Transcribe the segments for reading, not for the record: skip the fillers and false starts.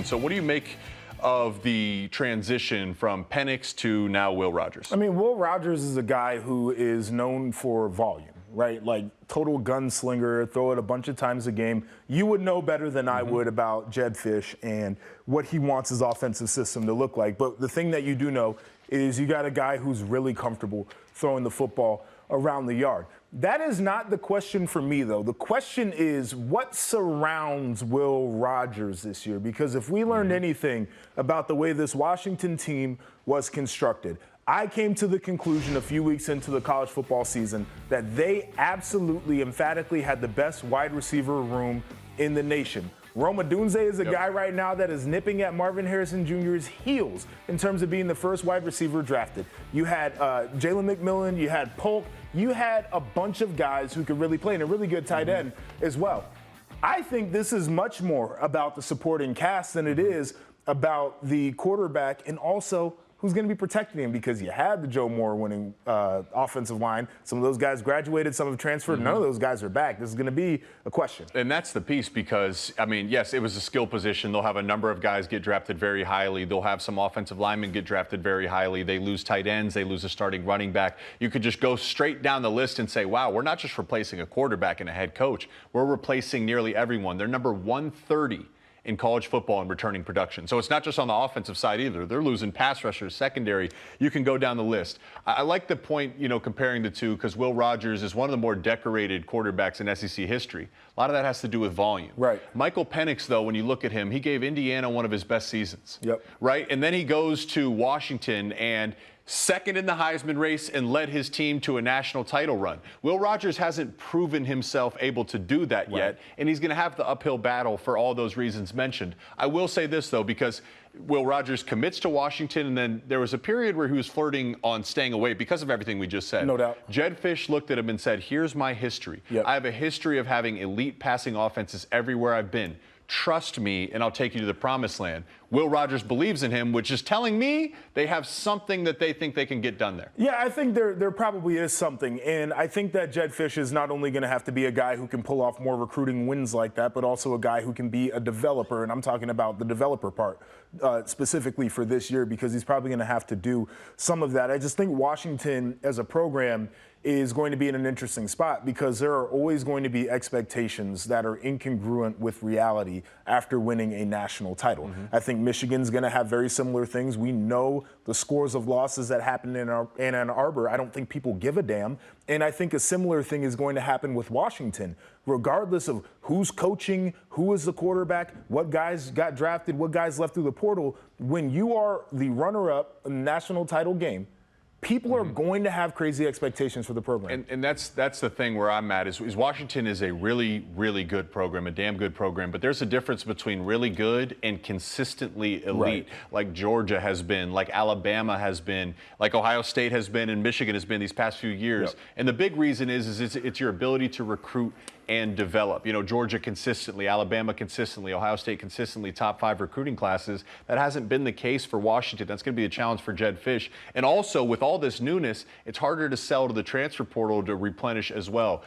season. So what do you make of the transition from Penix to now Will Rogers? I mean, Will Rogers is a guy who is known for volume, right? Like total gunslinger, throw it a bunch of times a game. You would know better than I would about Jedd Fisch and what he wants his offensive system to look like. But the thing that you do know is you got a guy who's really comfortable throwing the football around the yard. That is not the question for me, though. The question is what surrounds Will Rogers this year? Because if we learned anything about the way this Washington team was constructed, I came to the conclusion a few weeks into the college football season that they absolutely, emphatically had the best wide receiver room in the nation. Rome Odunze is a guy right now that is nipping at Marvin Harrison Jr.'s heels in terms of being the first wide receiver drafted. You had Jalen McMillan, you had Polk, you had a bunch of guys who could really play, and a really good tight end as well. I think this is much more about the supporting cast than it is about the quarterback, and also who's going to be protecting him, because you had the Joe Moore winning offensive line. Some of those guys graduated, some have transferred. None of those guys are back. This is going to be a question. And that's the piece because, I mean, yes, it was a skill position. They'll have a number of guys get drafted very highly. They'll have some offensive linemen get drafted very highly. They lose tight ends. They lose a starting running back. You could just go straight down the list and say, wow, we're not just replacing a quarterback and a head coach. We're replacing nearly everyone. They're number 130 in college football and returning production. So it's not just on the offensive side either. They're losing pass rushers, secondary. You can go down the list. I like the point, comparing the two, because Will Rogers is one of the more decorated quarterbacks in SEC history. A lot of that has to do with volume. Right. Michael Penix, though, when you look at him, he gave Indiana one of his best seasons. Yep. Right? And then he goes to Washington and second in the Heisman race and led his team to a national title run. Will Rogers hasn't proven himself able to do that yet, and he's going to have the uphill battle for all those reasons mentioned. I will say this, though, because Will Rogers commits to Washington, and then there was a period where he was flirting on staying away because of everything we just said. No doubt. Jedd Fisch looked at him and said, here's my history. Yep. I have a history of having elite passing offenses everywhere I've been. Trust me, and I'll take you to the promised land. Will Rogers believes in him, which is telling me they have something that they think they can get done there. Yeah, I think there probably is something. And I think that Jedd Fisch is not only going to have to be a guy who can pull off more recruiting wins like that, but also a guy who can be a developer. And I'm talking about the developer part specifically for this year, because he's probably going to have to do some of that. I just think Washington as a program is going to be in an interesting spot, because there are always going to be expectations that are incongruent with reality after winning a national title. I think Michigan's going to have very similar things. We know the scores of losses that happened in Ann Arbor. I don't think people give a damn. And I think a similar thing is going to happen with Washington, regardless of who's coaching, who is the quarterback, what guys got drafted, what guys left through the portal. When you are the runner-up in the national title game, people are going to have crazy expectations for the program. And that's the thing where I'm at is Washington is a really, really good program, a damn good program. But there's a difference between really good and consistently elite, like Georgia has been, like Alabama has been, like Ohio State has been, and Michigan has been these past few years. And the big reason is it's your ability to recruit and develop. Georgia consistently, Alabama consistently, Ohio State consistently, top 5 recruiting classes. That hasn't been the case for Washington. That's going to be a challenge for Jedd Fisch. And also, with all this newness, it's harder to sell to the transfer portal to replenish as well.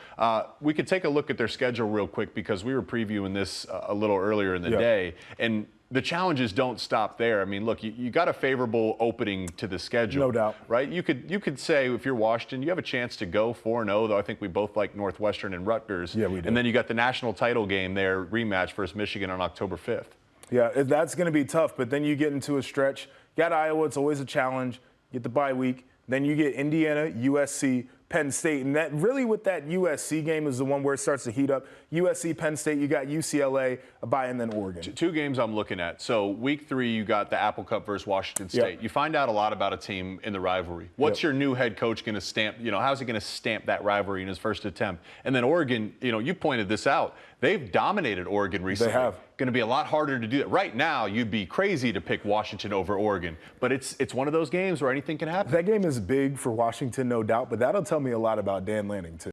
We could take a look at their schedule real quick, because we were previewing this a little earlier in the day. And the challenges don't stop there. I mean, look, you got a favorable opening to the schedule. No doubt. Right? You could say, if you're Washington, you have a chance to go 4-0, though I think we both like Northwestern and Rutgers. Yeah, we do. And then you got the national title game there, rematch versus Michigan on October 5th. Yeah, that's going to be tough, but then you get into a stretch. You got Iowa, it's always a challenge. You get the bye week. Then you get Indiana, USC, Penn State. And that really, with that USC game, is the one where it starts to heat up. USC, Penn State, you got UCLA, a bye, and then Oregon. Two games I'm looking at. So week 3, you got the Apple Cup versus Washington State. You find out a lot about a team in the rivalry. What's your new head coach going to stamp? How's he going to stamp that rivalry in his first attempt? And then Oregon, you pointed this out. They've dominated Oregon recently. They have. Going to be a lot harder to do that. Right now, you'd be crazy to pick Washington over Oregon. But it's one of those games where anything can happen. That game is big for Washington, no doubt, but that'll tell me a lot about Dan Lanning, too.